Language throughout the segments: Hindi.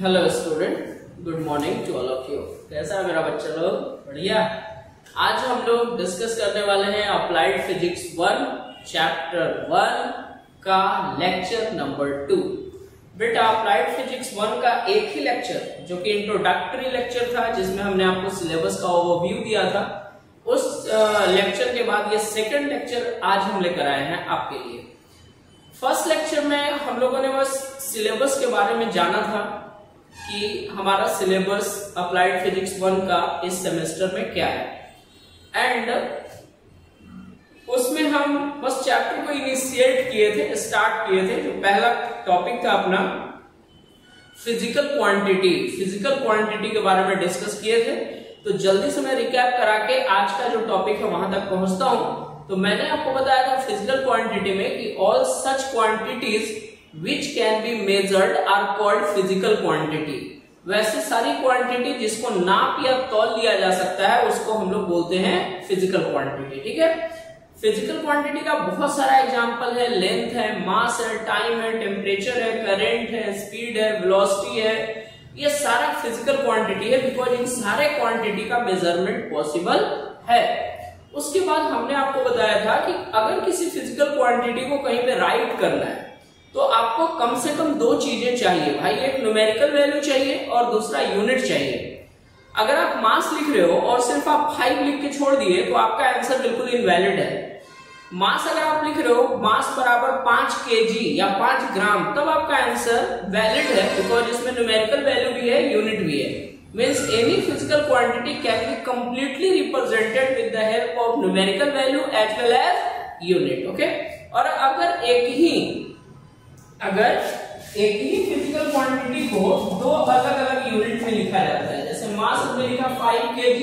Hello student, good morning to all of you. कैसा है मेरा बच्चा लोग? बढ़िया। आज हम लोग डिस्कस करने वाले हैं अप्लाइड फिजिक्स 1 चैप्टर 1 का लेक्चर नंबर 2। बेटा अप्लाइड फिजिक्स 1 का एक ही लेक्चर जो कि इंट्रोडक्टरी लेक्चर था, जिसमें हमने आपको सिलेबस का ओवरव्यू दिया था, उस लेक्चर के बाद ये सेकंड लेक्चर आज हम लेकर आए हैं आपके लिए। फर्स्ट लेक्चर में हम लोगों ने बस सिलेबस के बारे में जाना था कि हमारा सिलेबस अप्लाइड फिजिक्स 1 का इस सेमेस्टर में क्या है, एंड उसमें हम बस चैप्टर को इनिशिएट किए थे, स्टार्ट किए थे। जो पहला टॉपिक था अपना फिजिकल क्वांटिटी, फिजिकल क्वांटिटी के बारे में डिस्कस किए थे। तो जल्दी से मैं रिकैप करा के आज का जो टॉपिक है वहां तक पहुंचता हूं। तो मैंने आपको बताया था फिजिकल क्वांटिटी में कि all such quantities which can be measured are called physical quantity। वैसे सारी क्वांटिटी जिसको नाप या तौल लिया जा सकता है उसको हम लोग बोलते हैं फिजिकल क्वांटिटी। ठीक है, फिजिकल क्वांटिटी का बहुत सारा एग्जांपल है। लेंथ है, मास है, टाइम है, टेम्परेचर है, करंट है, स्पीड है, वेलोसिटी है, ये सारा फिजिकल क्वांटिटी है, बिकॉज इन सारे क्वांटिटी का मेजरमेंट पॉसिबल है। उसके बाद हमने आपको बताया था कि अगर किसी फिजिकल क्वांटिटी को कहीं पे राइट करना है तो आपको कम से कम दो चीजें चाहिए भाई, एक न्यूमेरिकल वैल्यू चाहिए और दूसरा यूनिट चाहिए। अगर आप मास लिख रहे हो और सिर्फ आप 5 लिख के छोड़ दिए तो आपका आंसर बिल्कुल इनवैलिड है। मास अगर आप लिख रहे हो मास बराबर 5 kg या 5 ग्राम, तब आपका आंसर वैलिड है, बिकॉज इसमें न्यूमेरिकल वैल्यू भी है, यूनिट भी है। Means any physical quantity can be completely represented with the help of numerical value as well as unit. Okay, और अगर एक ही फिजिकल क्वांटिटी को दो अलग अलग यूनिट में लिखा जाता है, जैसे मास हमने लिखा 5 kg,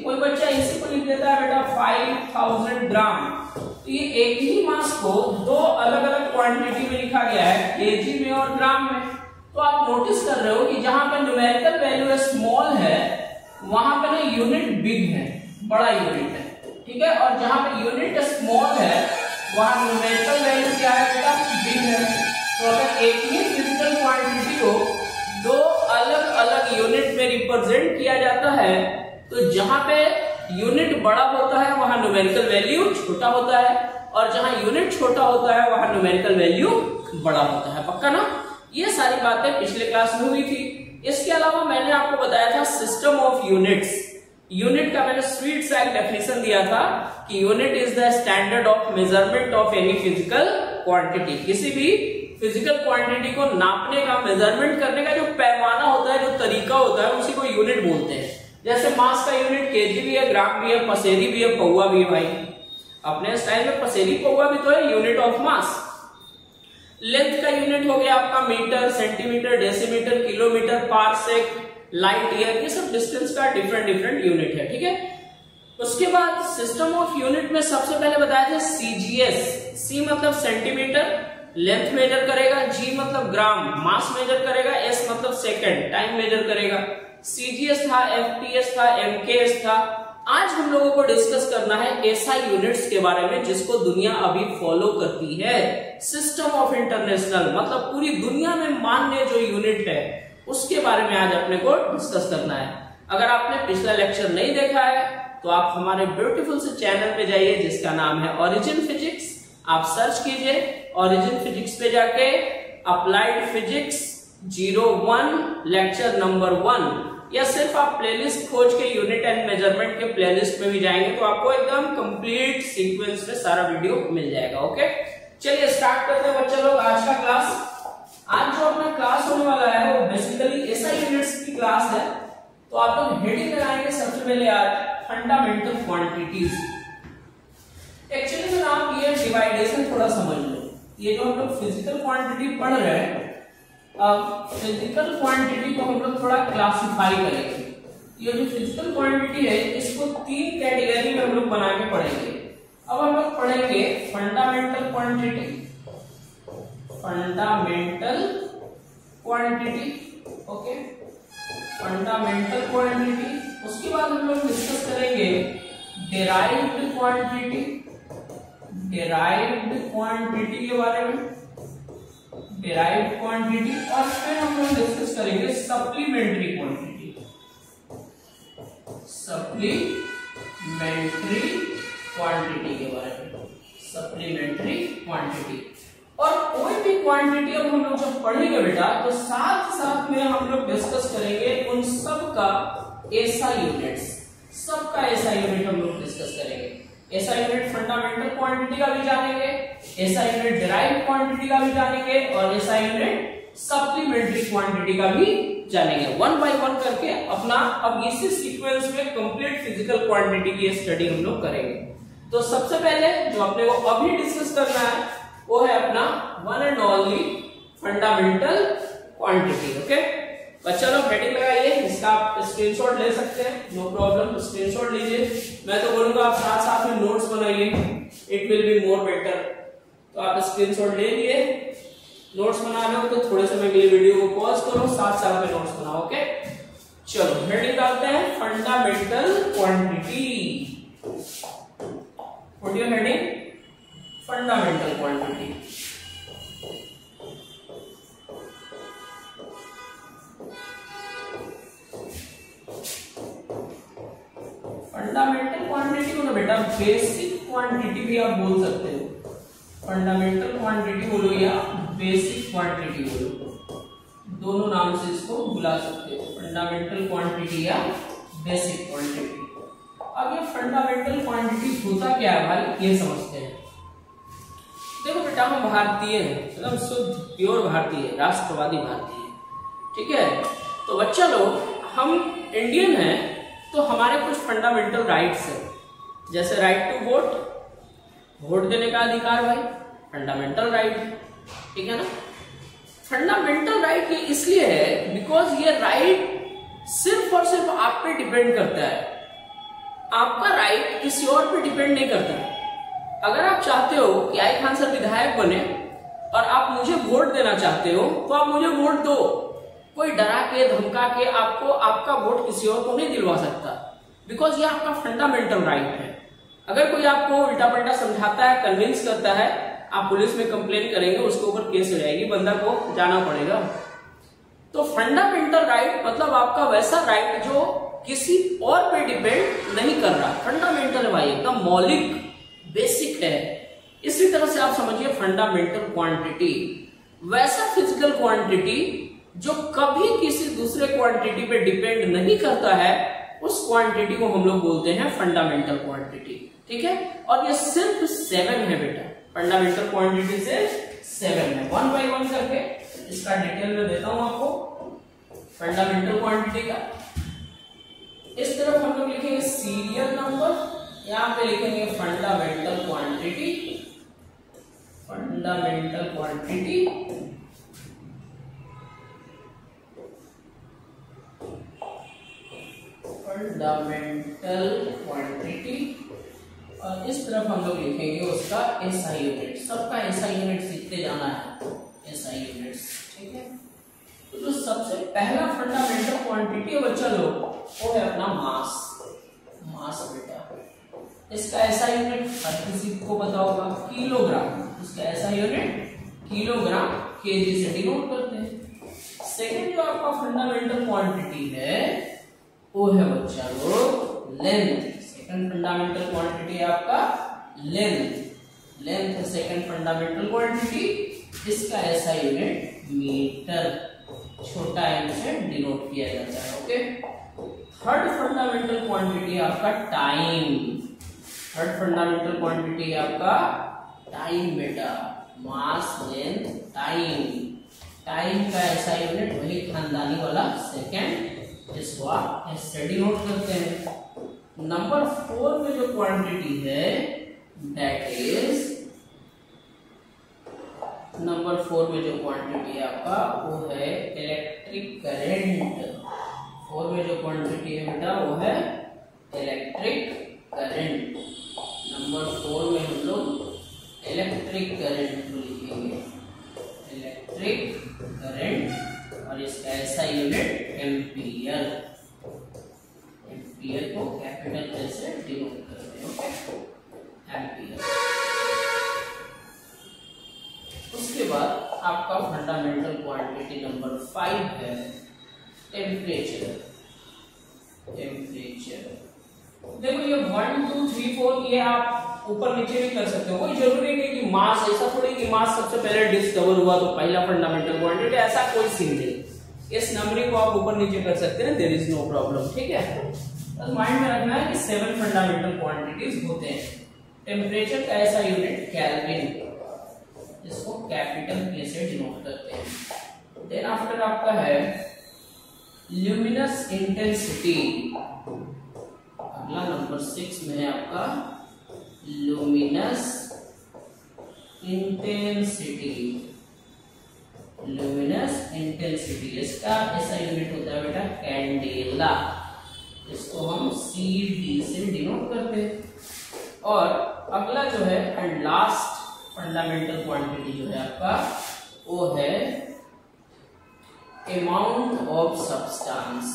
कोई बच्चा इसी को लिख देता है बेटा 5000 ग्राम। तो ये एक ही मास को दो अलग अलग क्वांटिटी में लिखा गया है, केजी में और ग्राम में। तो आप नोटिस कर रहे हो कि जहां पर न्यूमेरिकल वैल्यू स्मॉल है वहां पर ना यूनिट बिग है, बड़ा यूनिट है। ठीक है, और जहां पर यूनिट स्मॉल है वहां न्यूमेरिकल वैल्यू क्या है बेटा, बिग है। तो अगर एक ही फिजिकल क्वांटिटी को दो अलग अलग यूनिट में रिप्रेजेंट किया जाता है तो जहां पे यूनिट बड़ा होता है वहां न्यूमेरिकल वैल्यू छोटा होता है, और जहां यूनिट छोटा होता है वहां न्यूमेरिकल वैल्यू बड़ा होता है। पक्का ना? ये सारी बातें पिछले क्लास में हुई थी। इसके अलावा मैंने आपको बताया था सिस्टम ऑफ यूनिट्स। यूनिट का मैंने स्वीट सा एक डेफिनेशन दिया था कि unit is the standard of measurement of any physical quantity. किसी भी फिजिकल क्वांटिटी को नापने का, मेजरमेंट करने का जो पैमाना होता है, जो तरीका होता है, उसी को यूनिट बोलते हैं। जैसे मास का यूनिट केजी भी है, ग्राम भी है, पसेरी भी है, पौवा भी है। भाई अपने स्टाइल में पसेरी पौवा भी तो है यूनिट ऑफ मास। लेंथ का यूनिट हो गया आपका metre, centimetre, decimetre, kilometre, parsec, light year, ये सब डिस्टेंस का डिफरेंट यूनिट है। ठीक है, उसके बाद सिस्टम ऑफ यूनिट में सबसे पहले बताया था सीजीएस। सी मतलब सेंटीमीटर, लेंथ मेजर करेगा, जी मतलब ग्राम, मास मेजर करेगा, एस मतलब सेकंड, टाइम मेजर करेगा। सीजीएस था, एफपीएस था, एमकेएस था। आज हम लोगों को डिस्कस करना है एसआई यूनिट्स के बारे में, जिसको दुनिया अभी फॉलो करती है। सिस्टम ऑफ इंटरनेशनल मतलब पूरी दुनिया में मान्य जो यूनिट है उसके बारे में आज अपने को डिस्कस करना है। अगर आपने पिछला लेक्चर नहीं देखा है तो आप हमारे ब्यूटीफुल से चैनल पे जाइए जिसका नाम है ओरिजिन फिजिक्स। आप सर्च कीजिए ओरिजिन फिजिक्स पे जाके अप्लाइड फिजिक्स 01 लेक्चर नंबर 1, या सिर्फ आप प्लेलिस्ट खोज के यूनिट एंड मेजरमेंट के प्लेलिस्ट में भी जाएंगे तो आपको एकदम कंप्लीट सीक्वेंस में सारा वीडियो मिल जाएगा। ओके, चलिए स्टार्ट करते हैं बच्चे लोग आज का क्लास। आज जो अपना क्लास होने वाला है वो बेसिकली एसआई यूनिट्स की क्लास है। तो आप लोग हेडिंग लगाएंगे सबसे पहले आज फंडामेंटल क्वांटिटीज। एक्चुअली में आप ये डिवाइडेशन थोड़ा समझ लो। ये जो हम लोग फिजिकल क्वांटिटी पढ़ रहे हैं, अब फिजिकल क्वांटिटी को हम लोग थोड़ा क्लासिफाई करेंगे। ये जो फिजिकल क्वांटिटी है इसको 3 कैटेगरी में हम लोग बना के पढ़ेंगे। अब हम लोग पढ़ेंगे fundamental quantity, fundamental quantity, okay, fundamental quantity. उसके बाद हम लोग डिस्कस करेंगे डेराइव्ड क्वांटिटी, डेराइव्ड क्वांटिटी के बारे में, डिराइव्ड क्वांटिटी और फिर हम लोग डिस्कस करेंगे सप्लीमेंट्री क्वांटिटी। सप्लीमेंट्री क्वांटिटी के बारे में, सप्लीमेंट्री क्वांटिटी। और कोई भी क्वांटिटी अब हम लोग जब पढ़ेंगे बेटा तो साथ साथ में हम लोग डिस्कस करेंगे उन सब का एसआई यूनिट्स, सबका एसआई यूनिट हम लोग डिस्कस करेंगे। एसआई यूनिट फंडामेंटल क्वांटिटी का भी जानेंगे, एसआई यूनिट डिराइव्ड क्वांटिटी का भी जानेंगे और एसआई यूनिट सप्लीमेंट्री क्वांटिटी का भी जानेंगे। वन बाय वन करके अपना अब इसी सीक्वेंस में कंप्लीट फिजिकल क्वांटिटी की स्टडी हम लोग करेंगे। तो सबसे पहले जो अपने को अभी डिस्कस करना है वो है अपना one and only fundamental quantity. Okay बच्चा लोग हेडिंग लगाइए, इसका आप स्क्रीनशॉट ले सकते हैं, नो प्रॉब्लम, स्क्रीनशॉट लीजिए। मैं तो बोलूंगा आप साथ साथ में नोट्स बनाइए, it will be more better. तो आप स्क्रीनशॉट ले लिए, नोट्स बना रहे हो तो थोड़े समय के लिए वीडियो को पॉज करो, साथ साथ में नोट्स बनाओ। ओके चलो हेडिंग डालते हैं fundamental quantity. What your heading? Fundamental quantity. Fundamental quantity को ना बेटा बेसिक क्वांटिटी भी आप बोल सकते हो। फंडामेंटल क्वांटिटी बोलो या बेसिक क्वांटिटी बोलो, दोनों नाम से इसको बुला सकते हो, फंडामेंटल क्वांटिटी या बेसिक क्वांटिटी। अब ये फंडामेंटल क्वांटिटी होता क्या है भाई, ये समझते हैं। देखो बेटा हम भारतीय हैं, एकदम शुद्ध प्योर भारतीय, राष्ट्रवादी भारतीय, ठीक है। तो बच्चा लोग हम इंडियन हैं तो हमारे कुछ फंडामेंटल राइट्स हैं, जैसे राइट टू वोट, वोट देने का अधिकार भाई फंडामेंटल राइट है, ठीक है ना। फंडामेंटल राइट ये इसलिए है बिकॉज ये राइट सिर्फ और सिर्फ आप पे डिपेंड करता है, आपका राइट किसी और पे डिपेंड नहीं करता है। अगर आप चाहते हो कि आई खान सर विधायक बने और आप मुझे वोट देना चाहते हो तो आप मुझे वोट दो, कोई डरा के धमका के आपको आपका वोट किसी और को नहीं दिलवा सकता, बिकॉज ये आपका फंडामेंटल राइट है। अगर कोई आपको उल्टा पल्टा समझाता है, कन्विंस करता है, आप पुलिस में कंप्लेन करेंगे, उसके ऊपर केस हो जाएगी, बंदा को जाना पड़ेगा। तो फंडामेंटल राइट मतलब आपका वैसा राइट जो किसी और पे डिपेंड नहीं कर रहा, फंडामेंटल है भाई, एकदम मौलिक बेसिक है। इसी तरह से आप समझिए फंडामेंटल क्वांटिटी वैसा फिजिकल क्वांटिटी जो कभी किसी दूसरे क्वांटिटी पे डिपेंड नहीं करता है, उस क्वांटिटी को हम लोग बोलते हैं फंडामेंटल क्वांटिटी, ठीक है। और ये सिर्फ 7 है बेटा, फंडामेंटल क्वांटिटी से 7 है। वन बाय वन करके इसका डिटेल में देता हूं आपको फंडामेंटल क्वांटिटी का। इस तरफ हम लोग लिखेंगे सीरियल नंबर, यहां पे लिखेंगे fundamental quantity, fundamental quantity, fundamental quantity, और इस तरफ हम लोग लिखेंगे उसका एसआई यूनिट। सबका एसआई यूनिट सीखते जाना है, एसआई यूनिट्स, ठीक है। तो जो सबसे पहला फंडामेंटल क्वांटिटी है बच्चा लोग वो है अपना मास, मास बेटा। इसका एसआई यूनिट हर किसी को पता होगा, किलोग्राम। इसका एसआई यूनिट किलोग्राम केजी से डिनोट करते हैं। सेकंड जो आपका फंडामेंटल क्वांटिटी है वो है बच्चा लोग लेंथ। सेकंड फंडामेंटल क्वांटिटी है आपका लेंथ, लेंथ है सेकंड फंडामेंटल क्वांटिटी। इसका एसआई यूनिट मीटर, छोटा एम से डिनोट किया जाता है, ओके। थर्ड फंडामेंटल क्वांटिटी है आपका टाइम, थर्ड फंडामेंटल क्वांटिटी है आपका टाइम बेटा, मास लेंथ टाइम। टाइम का एसआई यूनिट वही खानदानी वाला सेकंड, इसको आप ऐसे डिनोट करते हैं। नंबर 4 में जो क्वांटिटी है दैट इज, नंबर 4 में जो क्वांटिटी है आपका वो है इलेक्ट्रिक करंट। 4 में जो क्वांटिटी है बेटा वो है इलेक्ट्रिक करंट। नंबर 4 में हम लोग इलेक्ट्रिक करंट को लिखेंगे, इलेक्ट्रिक करंट, और इसका एसआई यूनिट एम्पियर। एम्पियर को कैपिटल से डिनोट करते हैं, ओके, एम्पियर। उसके बाद आपका फंडामेंटल क्वांटिटी नंबर 5 है टेम्परेचर। देखो ये 1 2 3 4 ये आप ऊपर नीचे भी कर सकते हो, कोई जरूरी नहीं कि मास, ऐसा थोड़ी कि मास सबसे पहले डिस्कवर हुआ तो पहला फंडामेंटल क्वांटिटी, ऐसा कोई सीन नहीं। इस नंबरिंग को आप ऊपर नीचे कर सकते हैं, देयर इज नो प्रॉब्लम, ठीक है। बस माइंड में रखना है कि 7 फंडामेंटल क्वांटिटीज होते हैं। टेम्परेचर का ऐसा यूनिट केल्विन, इसको कैपिटल के से डिनोट करते हैं। देन आफ्टर आपका है ल्यूमिनस इंटेंसिटी, अगला नंबर 6 में है आपका ल्यूमिनस इंटेंसिटी। ल्यूमिनस इंटेंसिटी इसका ऐसा यूनिट होता है बेटा कैंडेला, इसको हम CD से डिनोट करते हैं। और अगला जो है एंड लास्ट फंडामेंटल क्वांटिटी जो है आपका वो है amount of substance.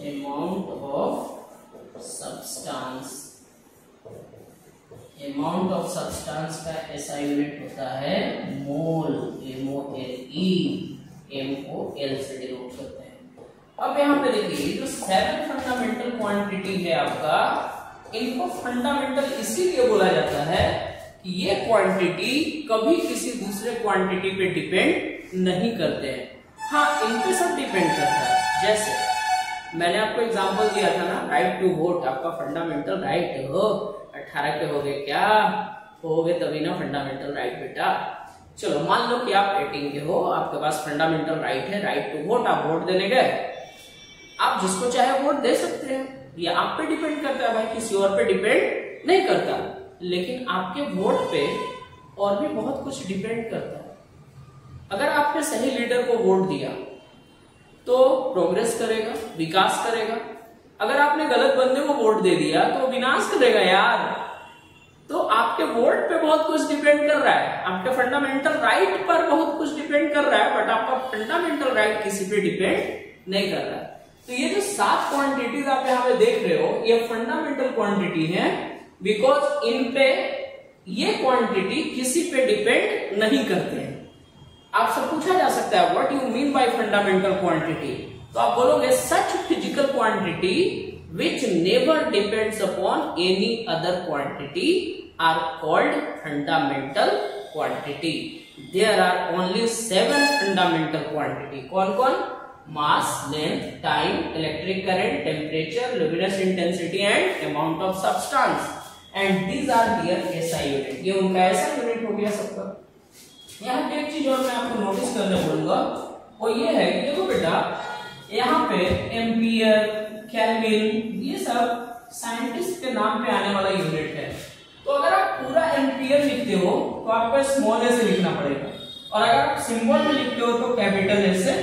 Amount of substance, amount of substance का ऐसा यूनिट होता है मोल, MOLE, M को L से डिनोट करते हैं। अब यहाँ पे देखिए जो 7 फंडामेंटल क्वांटिटी है आपका, इनको फंडामेंटल इसीलिए बोला जाता है कि ये क्वांटिटी कभी किसी दूसरे क्वांटिटी पे डिपेंड नहीं करते हैं। हाँ, इनके सब डिपेंड करता है। जैसे मैंने आपको एग्जांपल दिया था ना, राइट टू वोट आपका फंडामेंटल राइट हो, 18 के हो गए क्या हो गए तभी ना फंडामेंटल राइट बेटा। चलो मान लो कि आप 18 के हो, आपके पास फंडामेंटल राइट है, राइट टू वोट, आप वोट देने गए, आप जिसको चाहे वोट दे सकते हैं, ये आप पे डिपेंड करता है भाई, किसी और पे डिपेंड नहीं करता। लेकिन आपके वोट पे और भी बहुत कुछ डिपेंड करता है। अगर आपने सही लीडर को वोट दिया तो प्रोग्रेस करेगा, विकास करेगा। अगर आपने गलत बंदे को वोट दे दिया तो विनाश करेगा यार। तो आपके वोट पे बहुत कुछ डिपेंड कर रहा है, आपके फंडामेंटल राइट पर बहुत कुछ डिपेंड कर रहा है, बट आपका फंडामेंटल राइट किसी पे डिपेंड नहीं कर रहा है। तो ये जो 7 क्वांटिटीज आप यहाँ पे देख रहे हो, ये फंडामेंटल क्वांटिटी है, बिकॉज इन पे ये क्वांटिटी किसी पे डिपेंड नहीं करते हैं। आपसे पूछा जा सकता है what you mean by fundamental quantity, तो आप बोलोगे such physical quantity which never depends upon any other quantity are called fundamental quantity. There are only 7 fundamental quantity. कौन कौन? Mass, length, time, electric current, temperature, luminous intensity and amount of substance, and these are their SI unit. ये उनका ऐसा यूनिट हो गया सबका। यहाँ पे एक चीज और मैं आपको नोटिस करने बोलूंगा, वो ये है कि देखो बेटा, यहाँ पे एम्पियर, केल्विन, ये सब साइंटिस्ट के नाम पे आने वाला यूनिट है। तो अगर आप पूरा एम्पियर लिखते हो तो आपको स्मॉल ए से लिखना पड़ेगा, और अगर आप सिंबल में लिखते हो तो कैपिटल ए से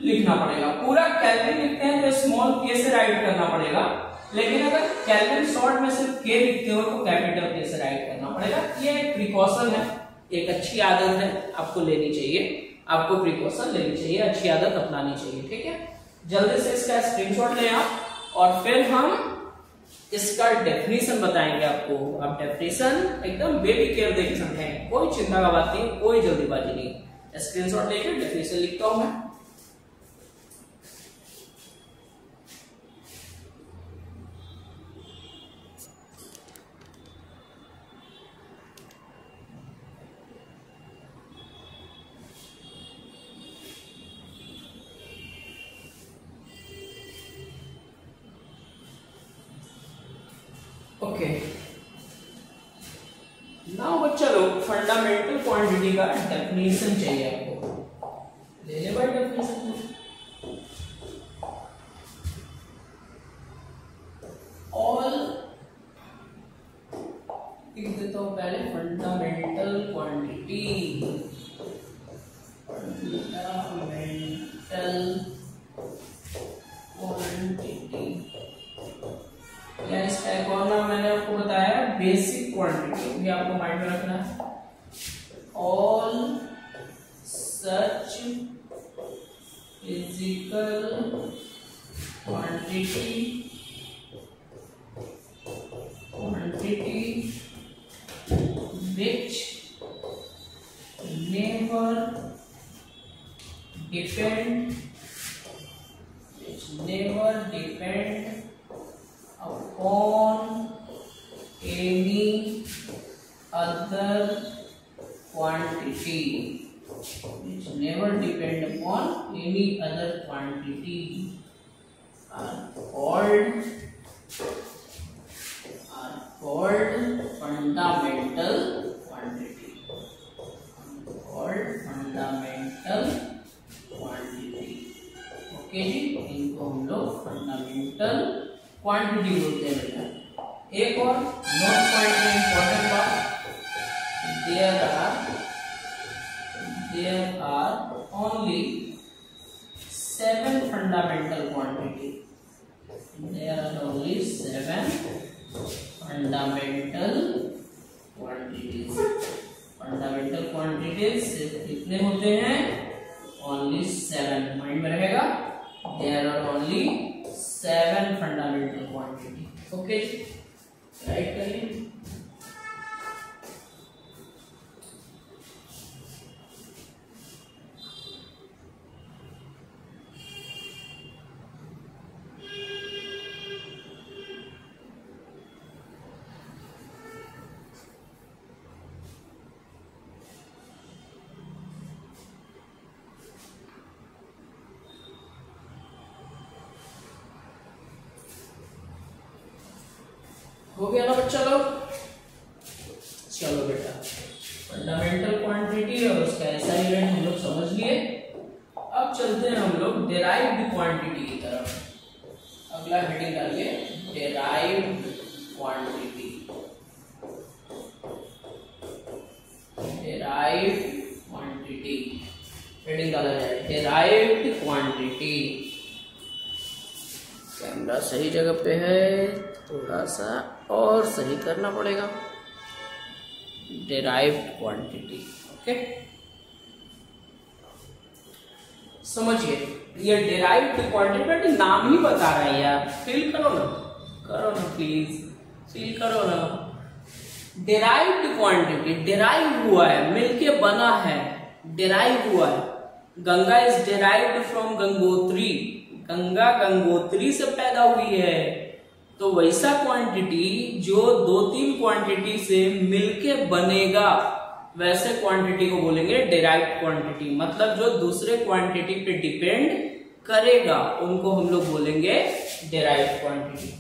लिखना पड़ेगा। पूरा केल्विन लिखते हैं तो स्मॉल के से राइट करना पड़ेगा, लेकिन अगर केल्विन शॉर्ट में सिर्फ के लिखते हो तो कैपिटल के से राइट करना पड़ेगा। ये एक प्रिकॉशन है, एक अच्छी आदत है, आपको लेनी चाहिए, आपको प्रिकॉशन लेनी चाहिए, अच्छी आदत अपनानी चाहिए, ठीक है। जल्दी से इसका स्क्रीनशॉट लें आप, और फिर हम इसका डेफिनेशन बताएंगे आपको। आप डेफिनेशन एकदम बेबी केयर देके समझेंगे, कोई चिंता का बात नहीं, कोई जल्दीबाजी नहीं। स्क्रीनशॉट लेके डेफिनेशन लिखता हूं मैं। ओके, नाउ बच्चा लोग फंडामेंटल क्वांटिटी का डेफिनेशन चाहिए आपको, ले ले भाई डेफिनेशन। ऑल लिख देता हूं पहले, फंडामेंटल क्वांटिटी, या इसका एक और नाम मैंने आपको बताया बेसिक क्वांटिटी, ये आपको माइंड में रखना है। All such physical quantity which never depend upon any other quantity, which never depend upon any other quantity, are called fundamental quantity. Okay जी, इनको हम लोग फंडामेंटल क्वांटिटी बोलते हैं बेटा। एक और नोट पॉइंट में इंपॉर्टेंट बात, there are only 7 fundamental quantity. There are only 7 fundamental quantities. Fundamental quantities कितने होते हैं? Only 7. माइंड में रहेगा, there are only 7 fundamental quantity. Okay, right करिए। हो गया ना बच्चा लोग? चलो बेटा, फंडामेंटल क्वांटिटी और उसका एसआई यूनिट हम लोग समझ लिए। अब चलते हैं हम लोग डेराइव्ड क्वांटिटी की तरफ। अगला हेडिंग डालिए, derived quantity. Derived quantity heading डाला जाए, डेराइव्ड क्वांटिटी। कैमरा सही जगह पे है, थोड़ा सा और सही करना पड़ेगा। डेराइव्ड क्वांटिटी, ओके, समझिए। ये डेराइव्ड क्वांटिटी नाम ही बता रहा है यार, फील करो ना प्लीज, फील करो ना। डेराइव्ड क्वांटिटी, डेराइव हुआ है, मिलके बना है, डेराइव हुआ है। Ganga is derived from Gangotri, Ganga Gangotri से पैदा हुई है। तो वैसा क्वांटिटी जो 2-3 क्वांटिटी से मिलके बनेगा, वैसे क्वांटिटी को बोलेंगे डेराइव्ड क्वांटिटी। मतलब जो दूसरे क्वांटिटी पे डिपेंड करेगा, उनको हम लोग बोलेंगे derived quantity.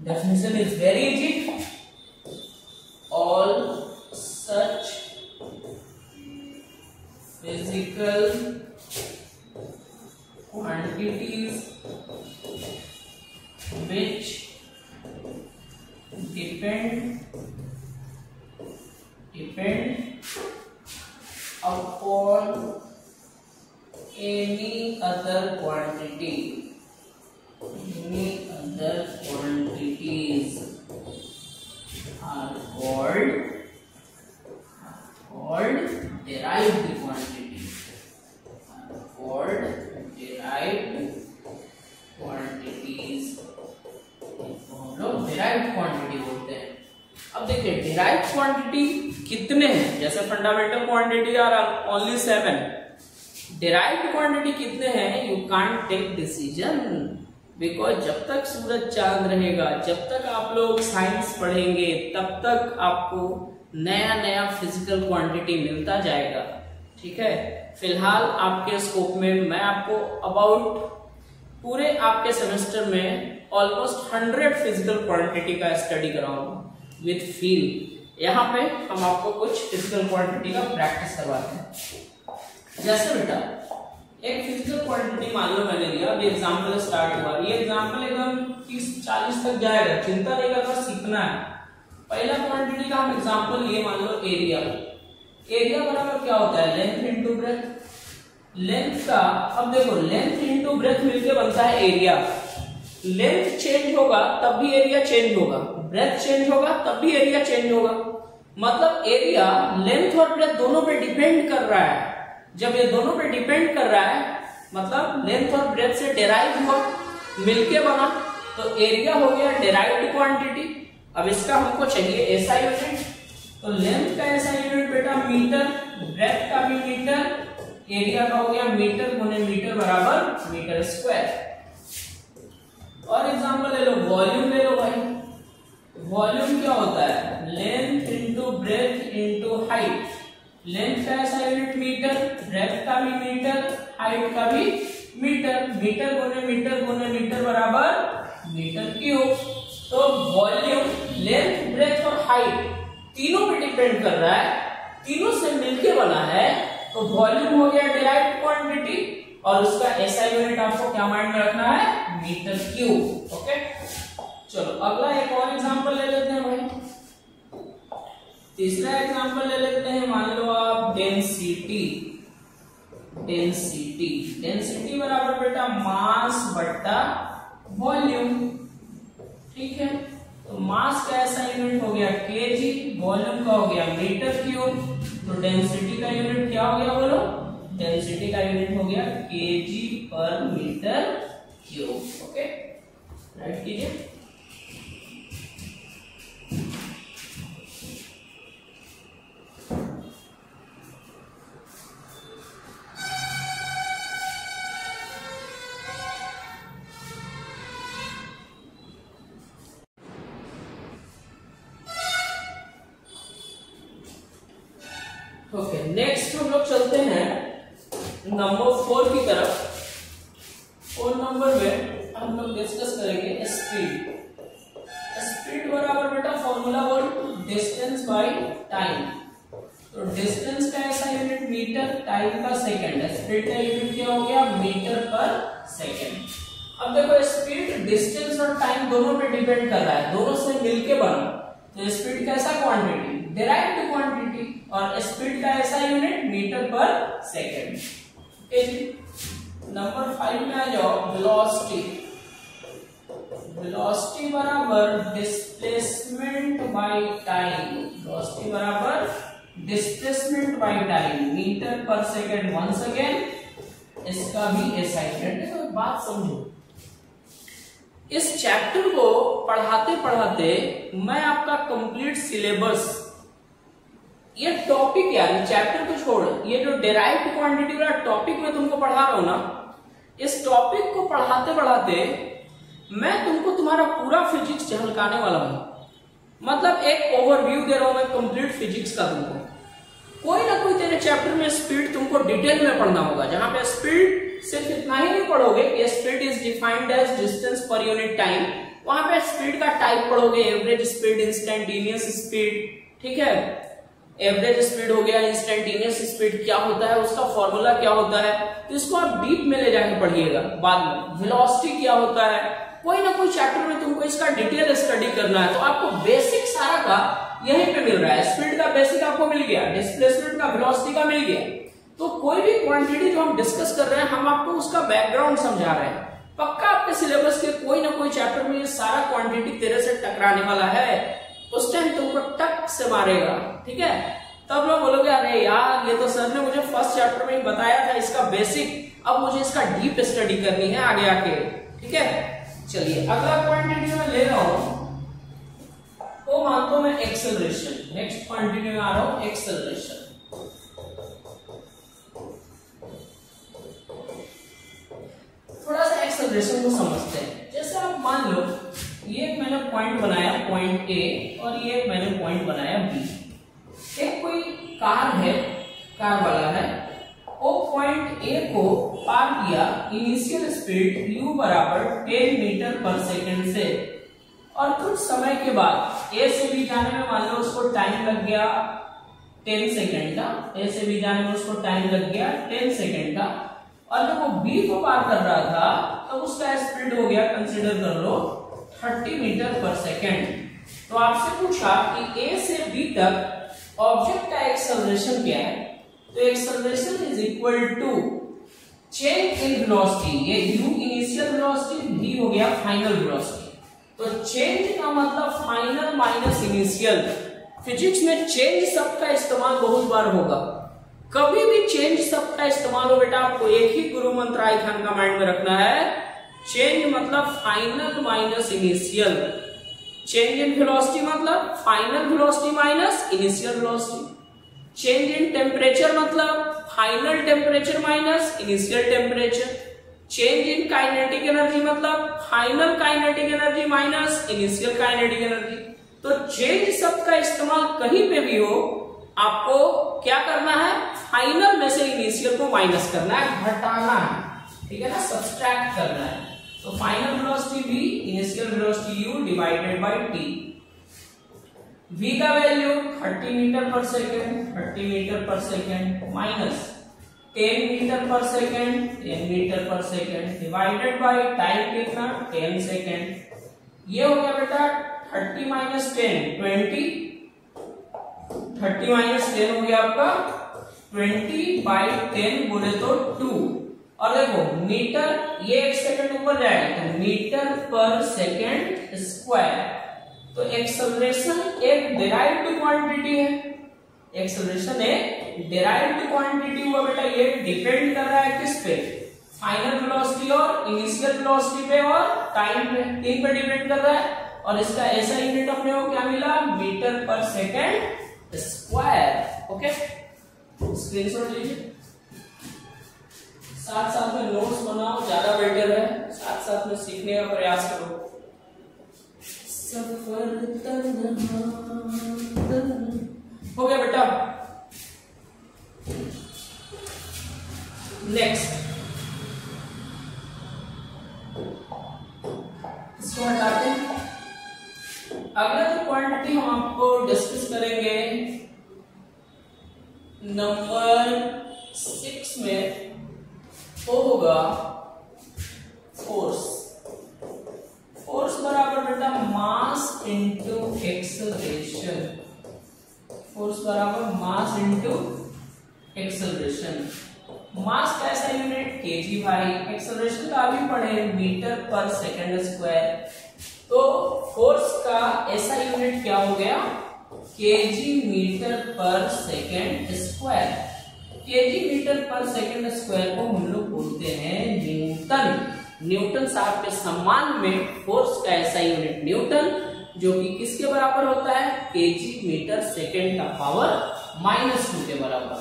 Definition is very easy. All such physical quantities which depend upon any other quantities are called derived quantities. Derived quantity बोलते हैं। अब देखिए डिराइव्ड क्वांटिटी कितने हैं, जैसे fundamental quantity are only 7, derived quantity कितने हैं? You can't take decision, because जब तक सूरज चांद रहेगा, जब तक आप लोग साइंस पढ़ेंगे, तब तक आपको नया नया फिजिकल क्वांटिटी मिलता जाएगा। ठीक है, फिलहाल आपके स्कोप में मैं आपको अबाउट पूरे आपके सेमेस्टर में ऑलमोस्ट 100 फिजिकल क्वांटिटी का स्टडी कराऊंगा विथ फील। यहाँ पे हम आपको कुछ फिजिकल क्वांटिटी का प्रैक्टिस करवाते हैं। जैसे बेटा एक फिजिकल क्वांटिटी मान लो मैंने लिया, अभी एग्जाम्पल स्टार्ट हुआ, ये एग्जाम्पल एकदम 30-40 तक जाएगा, चिंता नहीं करना, सीखना है। पहला क्वांटिटी का हम एग्जाम्पल लिए, मान लो एरिया। एरिया बराबर क्या होता है? Length into breadth. लेंथ का, अब देखो लेंथ इंटू ब्रेथ मिलके बनता है एरिया। लेंथ चेंज होगा तब भी एरिया चेंज होगा, ब्रेथ चेंज होगा तब भी एरिया चेंज होगा। मतलब एरिया लेंथ और ब्रेथ दोनों पे डिपेंड कर रहा है। जब ये दोनों पे डिपेंड कर रहा है, मतलब लेंथ और ब्रेथ से डेराइव हुआ, मिलके बना, तो एरिया हो गया डेराइव्ड क्वांटिटी। अब इसका हमको चाहिए एसआई यूनिट, तो लेंथ का एसआई यूनिट बेटा मीटर, ब्रेथ का का भी मीटर, एरिया का हो गया मीटर गुने मीटर बराबर मीटर स्क्वायर। और एग्जांपल ले लो, वॉल्यूम ले लो भाई। वॉल्यूम क्या होता है? Length into breadth into height. Length का ऐसा यूनिट मीटर, ब्रेथ का भी मीटर, हाइट का भी मीटर। मीटर गुने मीटर बराबर मीटर क्यूब। तो वॉल्यूम, लेंथ, ब्रेथ और हाइट तीनों पे डिपेंड कर रहा है, तीनों से मिलके बना है। तो वॉल्यूम हो गया डिराइव्ड क्वांटिटी और उसका ऐसा यूनिट आपको क्या माइंड में रखना है? Metre cube. ओके, चलो अगला एक और एग्जांपल ले लेते हैं भाई। तीसरा एग्जांपल ले लेते हैं, मान लो आप डेंसिटी। डेंसिटी बराबर बेटा मास बट्टा वॉल्यूम। ठीक है, तो मास का ऐसा यूनिट हो गया केजी, वॉल्यूम का हो गया मीटर क्यूब। तो डेंसिटी का यूनिट क्या हो गया बोलो? डेंसिटी का यूनिट हो गया केजी पर मीटर क्यूब। ओके, राइट कीजिए। ओके, नेक्स्ट हम लोग चलते हैं नंबर 4 की तरफ। 4 नंबर में हम लोग डिस्कस करेंगे स्पीड। स्पीड बराबर बेटा फॉर्मूला बोल, डिस्टेंस बाय टाइम। तो डिस्टेंस का ऐसा यूनिट मीटर, टाइम का सेकंड है। स्पीड का यूनिट क्या हो गया? Metre per second. अब देखो स्पीड डिस्टेंस और टाइम दोनों पे डिपेंड कर रहा है, दोनों से मिलके बना। तो स्पीड कैसा क्वांटिटी? Derived quantity. और स्पीड का ऐसा unit metre per second. Okay जी, नंबर 5 में आ जाओ, वेलोसिटी। वेलोसिटी बराबर डिस्प्लेसमेंट बाय टाइम। वेलोसिटी बराबर displacement by time, metre per second. Once again इसका भी ऐसा यूनिट है। तो बात समझो, इस चैप्टर को पढ़ाते पढ़ाते मैं आपका कंप्लीट सिलेबस, ये टॉपिक यार, चैप्टर को छोड़, ये जो डेराइव्ड क्वांटिटी वाला टॉपिक मैं तुमको पढ़ा रहा हूं ना, इस टॉपिक को पढ़ाते पढ़ाते मैं तुमको तुम्हारा पूरा फिजिक्स झलकाने वाला हूं। मतलब एक ओवरव्यू दे रहा हूं मैं कंप्लीट फिजिक्स का तुमको। कोई ना कोई तेरे चैप्टर में स्पीड तुमको डिटेल में पढ़ना होगा, जहां पे स्पीड सिर्फ इतना ही नहीं पढ़ोगे, speed is defined as distance per unit time. वहां पे स्पीड का टाइप पढ़ोगे, एवरेज स्पीड, इंस्टेंटेनियस स्पीड। ठीक है, एवरेज स्पीड हो गया, इंस्टेंटेनियस स्पीड क्या होता है, उसका फॉर्मूला क्या होता है, तो इसको आप डीप में ले जाके पढ़िएगा बाद में। वेलोसिटी क्या होता है, कोई ना कोई चैप्टर में तुमको इसका डिटेल स्टडी करना है। तो आपको बेसिक सारा का यहीं पे मिल रहा है। स्पीड का बेसिक आपको मिल गया, डिस्प्लेसमेंट का, वेलोसिटी का मिल गया। तो कोई भी क्वांटिटी जो हम डिस्कस कर रहे हैं, हम आपको उसका बैकग्राउंड समझा रहे हैं। पक्का आपके सिलेबस के कोई ना कोई चैप्टर में ये सारा क्वांटिटी तेरे से टकराने वाला है, उस टाइम तुमको टक से मारेगा। ठीक है, तब लोग बोलोगे अरे यार ये तो सर ने मुझे फर्स्ट चैप्टर में ही बताया था इसका बेसिक, अब मुझे इसका डीप स्टडी करनी है आगे आके। ठीक है, चलिए अगला क्वांटिटी मैं ले रहा हूं, वो मानता हूं मैं एक्सेलरेशन। नेक्स्ट क्वांटिटी में आ रहा हूं एक्सेलरेशन। थोड़ा सा एक्सेलरेशन को समझते हैं। जैसे आप मान लो ये मैंने पॉइंट बनाया, पॉइंट ए, और ये मैंने पॉइंट बनाया बी। एक कोई कार है, कार वाला है, वो पॉइंट ए को पार किया, इनिशियल स्पीड u बराबर 10 मीटर पर सेकंड से, और कुछ समय के बाद ए से बी जाने में मान लो उसको टाइम लग गया 10 सेकंड का। ए से बी जाने में उसको टाइम लग गया 10 सेकंड का, और जब वो बी को पार कर रहा था तो उसका स्पीड हो गया, कंसीडर कर लो 30 मीटर पर सेकेंड। तो आपसे पूछा कि ए से बी तक ऑब्जेक्ट का एक्सेलरेशन क्या है, तो acceleration is equal to change in velocity. ये u इनिशियल वेलोसिटी, v हो गया फाइनल वेलोसिटी। तो चेंज का मतलब फाइनल माइनस इनिशियल। फिजिक्स में चेंज शब्द का इस्तेमाल बहुत बार होगा। कभी भी चेंज शब्द का इस्तेमाल हो बेटा, आपको एक ही गुरु मंत्र आइकन का माइंड में रखना है। चेंज मतलब final minus initial. Change in velocity मतलब final velocity minus initial velocity. Change in temperature मतलब final temperature minus initial temperature. Change in kinetic energy मतलब final kinetic energy minus initial kinetic energy. तो चेंज शब्द का इस्तेमाल कहीं पे भी हो, आपको क्या करना है, फाइनल में से इनिशियल को माइनस करना है, घटाना है, ठीक है ना, सब्सट्रैक्ट करना है। तो final velocity v, initial velocity u divided by t। v का वैल्यू 30 मीटर पर सेकेंड, 30 मीटर पर सेकेंड माइनस 10 मीटर पर सेकेंड, 10 मीटर पर सेकेंड डिवाइडेड बाय टाइम कितना, 10 सेकेंड। ये हो गया बेटा 30 माइनस 10 20, 30 माइनस 10 हो गया आपका 20 बाई 10 बोले तो 2। और देखो मीटर, ये 1 सेकंड ऊपर जाएगा तो मीटर पर सेकंड स्क्वायर। तो एक्सेलरेशन एक डिराइव्ड क्वांटिटी है, एक्सेलरेशन एक डिराइव्ड क्वांटिटी हुआ बेटा। ये डिपेंड कर रहा है किस पे, फाइनल वेलोसिटी और इनिशियल वेलोसिटी पे और टाइम पे, तीन पे डिपेंड कर रहा है। और इसका ऐसा यूनिट अपने को क्या मिला, metre per second square. Okay, screenshot लीजिए, साथ साथ में नोट्स बनाओ, ज्यादा बेटर है, साथ साथ में सीखने का प्रयास करो। हो गया बेटा। नेक्स्ट इसको हटाते हैं। अगला जो क्वांटिटी हम आपको डिस्कस करेंगे नंबर 6 में, वो होगा फोर्स। फोर्स बराबर बेटा मास इंटू एक्सेलरेशन। फोर्स बराबर मास इंटू एक्सेलरेशन। मास का ऐसा यूनिट केजी भाई, एक्सेलरेशन का अभी पढ़े मीटर पर सेकंड स्क्वायर। तो फोर्स का ऐसा यूनिट क्या हो गया, KG metre per second square. KG metre per second square को हम लोग बोलते हैं न्यूटन। न्यूटन साहब के सम्मान में फोर्स का ऐसा यूनिट न्यूटन, जो कि किसके बराबर होता है, केजी मीटर सेकंड का पावर -2 के बराबर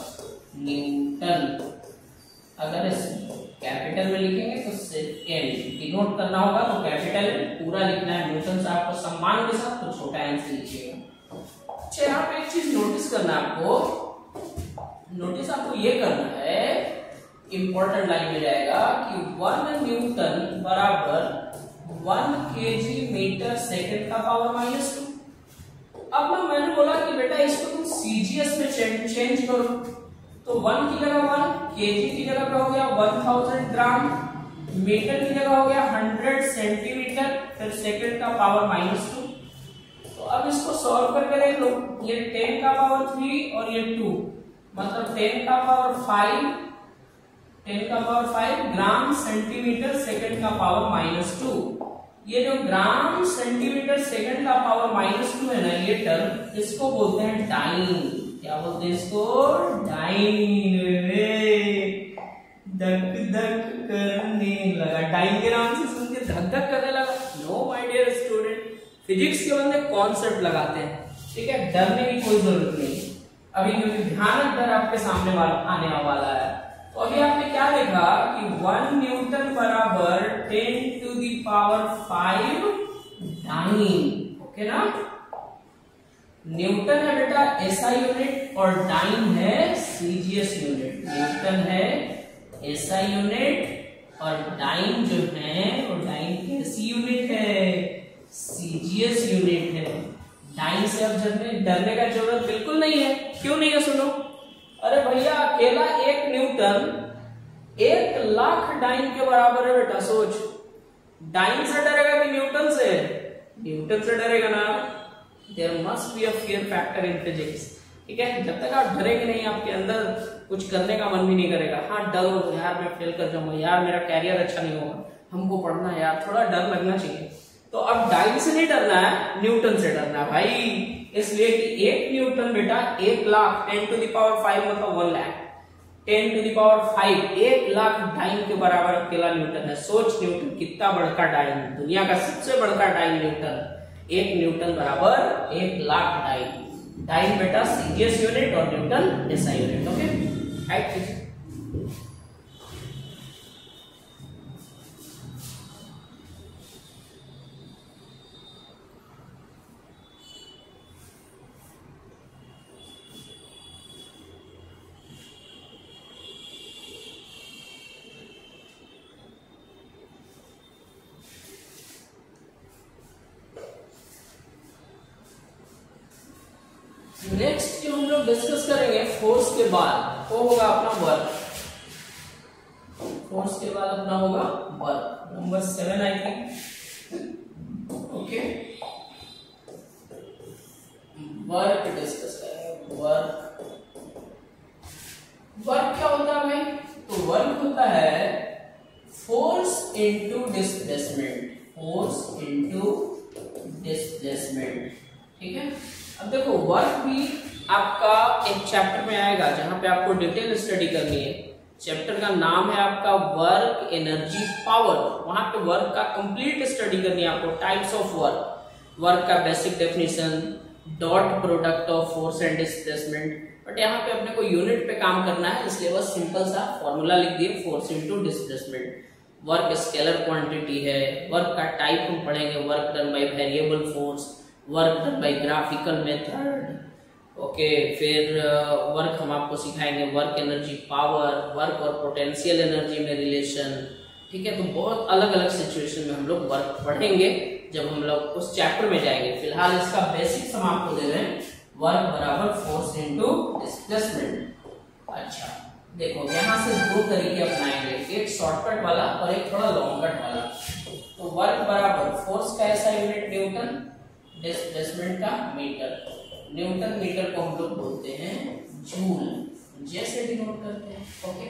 न्यूटन। अगर कैपिटल में लिखेंगे तो सेकंड डिनोट करना होगा, तो कैपिटल पूरा लिखना है न्यूटन साहब को सम्मान के साथ, तो छोटा एन से लिखिएगा। अच्छा, यहाँ पे एक चीज नोटिस करना है आपको, नोटिस आपको ये करना है, इंपॉर्टेंट लाइन में जाएगा कि 1 न्यूटन बराबर 1 केजी मीटर सेकंड का पावर -2। अब ना मैंने बोला कि बेटा इसको तुम सीजीएस में चेंज करो, तो 1 की जगह 1, केजी की जगह पे हो गया 1000 ग्राम, मीटर की जगह हो गया 100 सेंटीमीटर, फिर सेकंड का पावर -2। तो अब इसको सॉल्व करके देख लो, ये 10 का पावर 3 और ये 2, मतलब 10 का पावर 5, 10 का पावर 5 ग्राम सेंटीमीटर सेकंड का पावर -2। ये जो ग्राम सेंटीमीटर सेकंड का पावर -2 है ना, ये टर्म, इसको बोलते हैं डाइन। क्या बोलते हैं इसको, डाइन। धक धक करने लगा, डाइन के नाम से सुन के धक धक करने लगा। No my dear student, physics के बंदे कॉन्सेप्ट लगाते हैं, ठीक है, डरने की कोई जरूरत नहीं। अभी क्योंकि भयानक डर आपके सामने आने वाला है। तो अभी आपने क्या देखा कि 1 न्यूटन बराबर 10 to the power 5 dyne. Okay ना, न्यूटन है बेटा एसआई यूनिट और डाइन है सीजीएस यूनिट। न्यूटन है एसआई यूनिट और डाइन जो है वो डाइन कैसी यूनिट है, सीजीएस यूनिट है। डाइन से अब डरने का जरूरत बिल्कुल नहीं है। क्यों नहीं है, सुनो। अरे भैया अकेला 1 न्यूटन 1,00,000 डाइन के बराबर है बेटा। सोच, डाइन से डरेगा कि न्यूटन से? न्यूटन से डरेगा ना। There must be a fear factor in physics, ठीक है। जब तक आप डरेंगे नहीं, आपके अंदर कुछ करने का मन भी नहीं करेगा। हाँ, डरो यार मैं फेल कर जाऊंगा, यार मेरा कैरियर अच्छा नहीं होगा, हमको पढ़ना है यार, थोड़ा डर लगना चाहिए। तो अब डाइन से नहीं डरना है, न्यूटन से डरना है भाई। इसलिए कि 1 न्यूटन बेटा 1,00,000, 10 टू द पावर 5 मतलब 1,00,000, 10 टू द पावर 5 1,00,000 डाइन के बराबर अकेला न्यूटन है। सोच न्यूटन कितना बड़का डाइन, दुनिया का सबसे बड़का डाइन न्यूटन। 1 न्यूटन बराबर 1,00,000 डाइन। टाइम बेटा सीजीएस यूनिट और Newton SI unit. Okay, right कीजिए। नेक्स्ट जो हम लोग डिस्कस करेंगे फोर्स के बाद वो होगा अपना वर्क। फोर्स के बाद अपना होगा work, number 7 I think. Okay, work discuss करेंगे। वर्क क्या होता है भाई? तो वर्क होता है force into displacement, force into displacement. ठीक है, अब देखो वर्क भी आपका एक चैप्टर में आएगा जहां पे आपको डिटेल स्टडी करनी है। चैप्टर का नाम है आपका वर्क एनर्जी पावर। वहां पे वर्क का कंप्लीट स्टडी करनी है आपको। टाइप्स ऑफ वर्क का basic definition, dot product of force and displacement. But यहाँ पे अपने को यूनिट पे काम करना है, इसलिए बस सिंपल सा फॉर्मूला लिख दिए, force into displacement. Work scalar quantity है। वर्क का टाइप हम पढ़ेंगे, work done by variable force, work done by graphical method. Okay, फिर वर्क हम आपको सिखाएंगे वर्क एनर्जी पावर, वर्क और पोटेंशियल एनर्जी में रिलेशन। ठीक है, तो बहुत अलग अलग सिचुएशन में हम लोग वर्क पढ़ेंगे जब हम लोग उस चैप्टर में जाएंगे। फिलहाल इसका बेसिक्स हम आपको दे रहे हैं, वर्क बराबर फोर्स इनटू डिस्प्लेसमेंट। अच्छा देखो, यहाँ से दो तरीके अपनाएंगे, एक शॉर्टकट वाला और एक थोड़ा लॉन्ग कट वाला। तो वर्क बराबर फोर्स का ऐसा यूनिट न्यूटन, डिस्प्लेसमेंट का मीटर। न्यूटन मीटर को हम लोग बोलते हैं जूल, जैसे डिनोट करते हैं। ओके,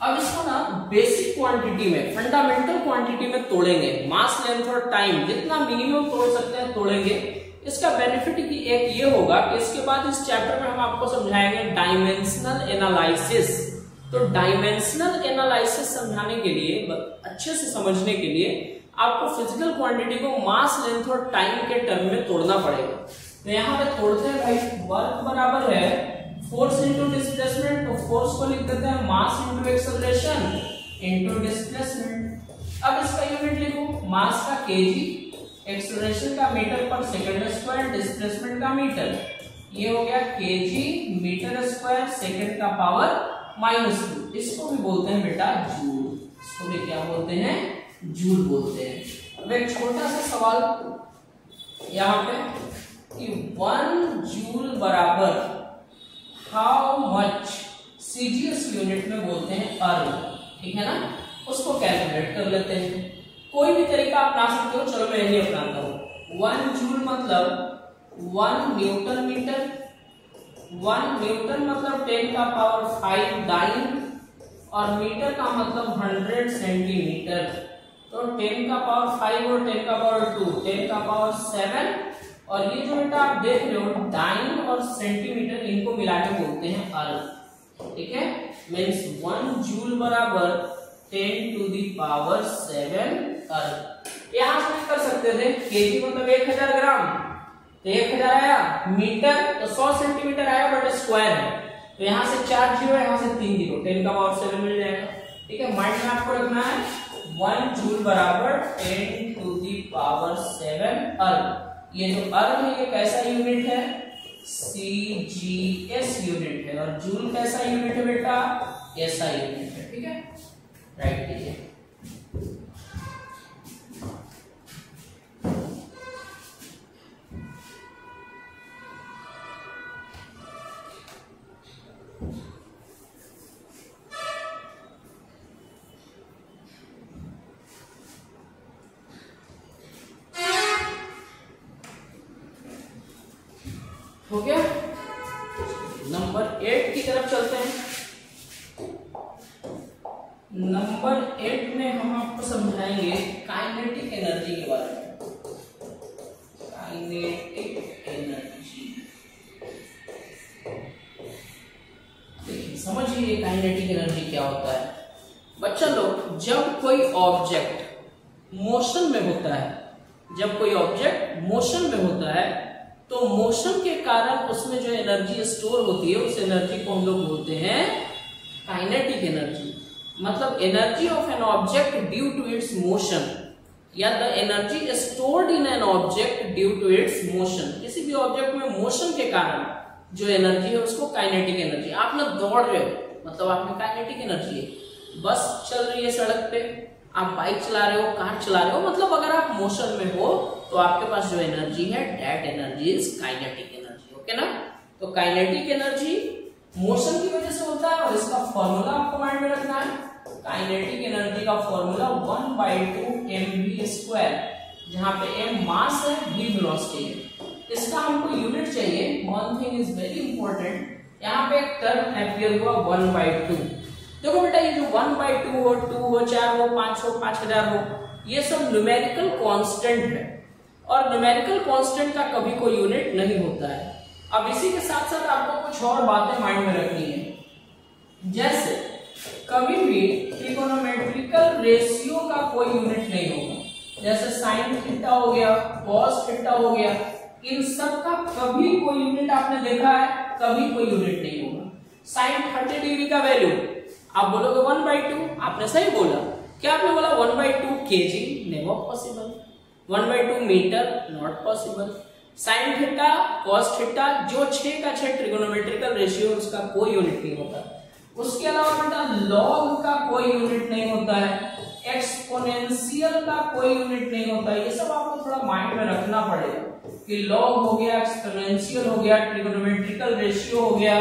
अब इसको ना बेसिक क्वांटिटी में, फंडामेंटल क्वांटिटी में तोड़ेंगे। मास, लेंथ और टाइम जितना मिनिमम तोड़ सकते हैं तोड़ेंगे। इसका बेनिफिट की एक ये होगा कि इसके बाद इस चैप्टर में हम आपको समझाएंगे डायमेंशनल एनालिसिस। तो डायमेंशनल एनालिसिस समझाने के लिए, अच्छे से समझने के लिए आपको फिजिकल क्वांटिटी को मास, लेंथ और टाइम के टर्म में तोड़ना पड़ेगा। तो यहाँ पे तोड़ते हैं भाई, वर्क बराबर है फोर्स इनटू डिस्प्लेसमेंट। तो फोर्स को लिख देते हैं mass into acceleration into displacement. अब इसका यूनिट लिखो, मास का केजी, एक्सेलरेशन का metre per second square, displacement का मीटर। ये हो गया केजी मीटर स्क्वायर सेकंड का पावर -2। इसको भी बोलते हैं बेटा जूल। इसको भी क्या बोलते हैं? जूल बोलते हैं। अब एक छोटा सा सवाल यहाँ पे कि 1 जूल बराबर हाउ मच सीजीएस यूनिट में बोलते हैं अर्न। ठीक है ना, उसको कैलकुलेट कर लेते हैं। कोई भी तरीका अपना सकते हो, चलो मैं यही अपनाता हूँ। 1 जूल मतलब 1 न्यूटन मीटर। 1 न्यूटन मतलब 10 का पावर 5 डाइन, और मीटर का मतलब 100 सेंटीमीटर। तो 10 का पावर 5 और 10 का पावर 2, 10 का पावर 7। और ये जो बेटा आप देख रहे हो डाइन और सेंटीमीटर, इनको मिला के बोलते हैं अर्न। ठीक है, मीन्स 1 जूल बराबर 10 टू दी पावर 7 अर्न। यहां से कर सकते थे, केजी मतलब 1000 ग्राम, तो 1000 आया, मीटर तो 100 सेंटीमीटर आया, बट स्क्वायर है तो यहां से 4 जीरो, यहां से 3 जीरो, 10 का पावर 7 मिल जाएगा। ठीक है, माइंड में आपको रखना है 1 जूल बराबर 10 टू दी पावर 7 अर्न। ये जो अर्न है ये कैसा यूनिट है? सीजीएस यूनिट है। और जूल कैसा यूनिट है बेटा? ऐसा यूनिट है। ठीक है, राइट कीजिए। हो गया, नंबर 8 की तरफ चलते हैं। नंबर 8 में हम आपको समझाएंगे काइनेटिक एनर्जी के बारे में। काइनेटिक एनर्जी, देखिए समझिए काइनेटिक एनर्जी क्या होता है। बच्चा लोग, जब कोई ऑब्जेक्ट मोशन में होता है, जब कोई ऑब्जेक्ट मोशन में होता है तो मोशन के कारण उसमें जो एनर्जी स्टोर होती है उस एनर्जी को हम लोग बोलते हैं काइनेटिक एनर्जी। मतलब energy of an object due to its motion या the energy stored in an object due to its motion. किसी भी ऑब्जेक्ट में मोशन के कारण जो एनर्जी है उसको काइनेटिक एनर्जी। आप ना दौड़ रहे हो मतलब आप में काइनेटिक एनर्जी है। बस चल रही है सड़क पे, आप बाइक चला रहे हो, कार चला रहे हो, मतलब अगर आप मोशन में हो तो आपके पास जो एनर्जी है that energy is kinetic energy. Okay ना। तो काइनेटिक एनर्जी मोशन की वजह से होता है और इसका फॉर्मूला आपको माइंड में रखना है। काइनेटिक एनर्जी का फॉर्मूला 1/2 mv², जहां पे m मास है, v वेलोसिटी है। इसका हमको यूनिट चाहिए। One thing is very important, यहाँ पे एक टर्म अपियर हुआ 1/2। देखो बेटा ये जो 1/2 हो, 2 हो, 4 हो, 5 हो, 5000 हो, ये सब न्यूमेरिकल कांस्टेंट है और न्यूमेरिकल कांस्टेंट का कभी कोई यूनिट नहीं होता है। अब इसी के साथ साथ आपको कुछ और बातें माइंड में रखनी है। जैसे कभी भी ट्रिगोनोमेट्रिकल रेशियो का कोई यूनिट नहीं होगा। जैसे साइन थीटा हो गया, कॉस थीटा हो गया, इन सब का कभी कोई यूनिट आपने देखा है? कभी कोई यूनिट नहीं होगा। साइन 30 डिग्री का वैल्यू आप बोलोगे 1/2, आपने सही बोला। क्या आपने बोला 1/2 kg? Never possible. 1/2 मीटर? Not possible. Sine theta, cos theta, जो 6 का 6 ट्रिगोनोमेट्रिकल रेशियो उसका कोई यूनिट नहीं होता। उसके अलावा बेटा लॉग का कोई यूनिट नहीं होता है, एक्सपोनेंशियल का कोई यूनिट नहीं होता है। ये सब आपको थोड़ा माइंड में रखना पड़ेगा कि लॉग हो गया, एक्सपोनेंशियल हो गया, ट्रिगोनोमेट्रिकल रेशियो हो गया,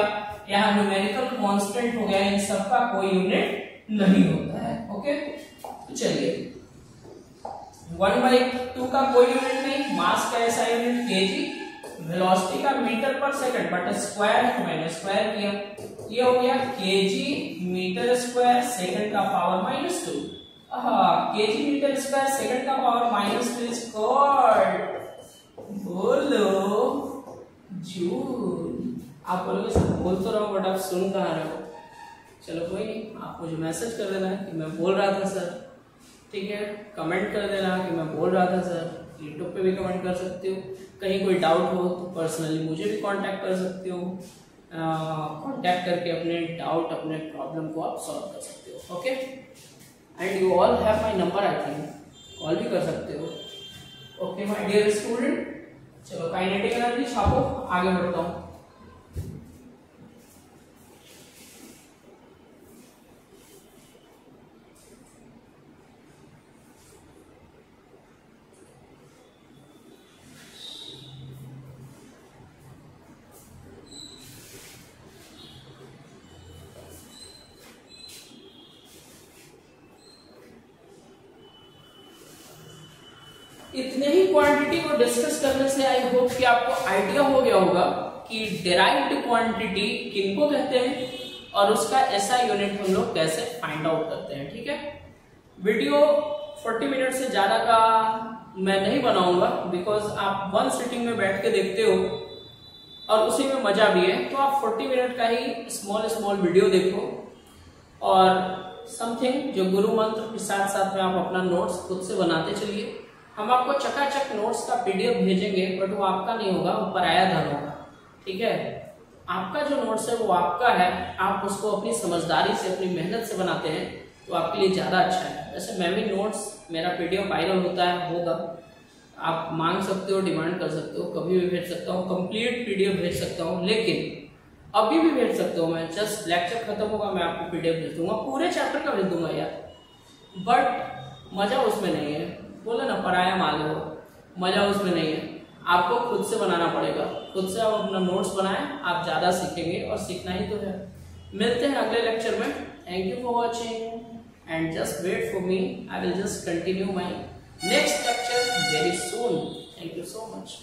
यहाँ न्यूमेरिकल कांस्टेंट हो गया, इन सब का कोई यूनिट नहीं होता है। ओके, तो चलिए 1/2 का कोई यूनिट नहीं, मास का ऐसा यूनिट केजी, वेलोसिटी का metre per second but square है तो मैंने स्क्वायर किया, ये हो गया केजी मीटर स्क्वायर सेकंड का power -2। KG metre square second का पावर -2 इज कॉल्ड, बोलो जूल। आप बोलोगे सर बोल तो रहा हूँ बट आप सुन कहाँ रहे हो। चलो कोई नहीं, आप मुझे मैसेज कर देना कि मैं बोल रहा था सर, ठीक है। कमेंट कर देना कि मैं बोल रहा था सर। यूट्यूब पे भी कमेंट कर सकते हो। कहीं कोई डाउट हो तो पर्सनली मुझे भी कांटेक्ट कर सकते हो। कांटेक्ट करके अपने डाउट, अपने प्रॉब्लम को आप सॉल्व कर सकते हो। Okay, and you all have my number, I think call भी कर सकते हो। ओके माय डियर स्टूडेंट, चलो काइनेटिक एनर्जी छापो, आगे बढ़ता हूँ। इतने ही क्वांटिटी को डिस्कस करने से आई होप कि आपको आइडिया हो गया होगा कि डिराइव्ड क्वांटिटी किनको कहते हैं और उसका ऐसा यूनिट हम लोग कैसे फाइंड आउट करते हैं। ठीक है, वीडियो 40 मिनट से ज्यादा का मैं नहीं बनाऊंगा बिकॉज आप वन सिटिंग में बैठ के देखते हो और उसी में मजा भी है। तो आप 40 मिनट का ही स्मॉल वीडियो देखो और समथिंग जो गुरु मंत्र के साथ साथ में आप अपना नोट्स खुद से बनाते चलिए। हम आपको चकाचक नोट्स का पीडीएफ भेजेंगे बट वो आपका नहीं होगा, वो पराया धन होगा। ठीक है, आपका जो नोट्स है वो आपका है, आप उसको अपनी समझदारी से, अपनी मेहनत से बनाते हैं तो आपके लिए ज्यादा अच्छा है। वैसे मैं भी नोट्स, मेरा पीडीएफ वायरल होता है, होगा, आप मांग सकते हो, डिमांड कर सकते हो, कभी भी भेज सकता हूँ, कंप्लीट पीडीएफ भेज सकता हूँ, लेकिन अभी भी भेज सकता हूँ मैं। जस्ट लेक्चर खत्म होगा मैं आपको पीडीएफ भेज दूंगा, पूरे चैप्टर का भेज दूंगा यार, बट मजा उसमें नहीं है। बोले ना पराया माल हो, मजा उसमें नहीं है। आपको खुद से बनाना पड़ेगा, खुद से आप अपना नोट्स बनाएं, आप ज्यादा सीखेंगे और सीखना ही तो है। मिलते हैं अगले लेक्चर में। Thank you for watching and just wait for me, I will just continue my next lecture very soon. Thank you so much.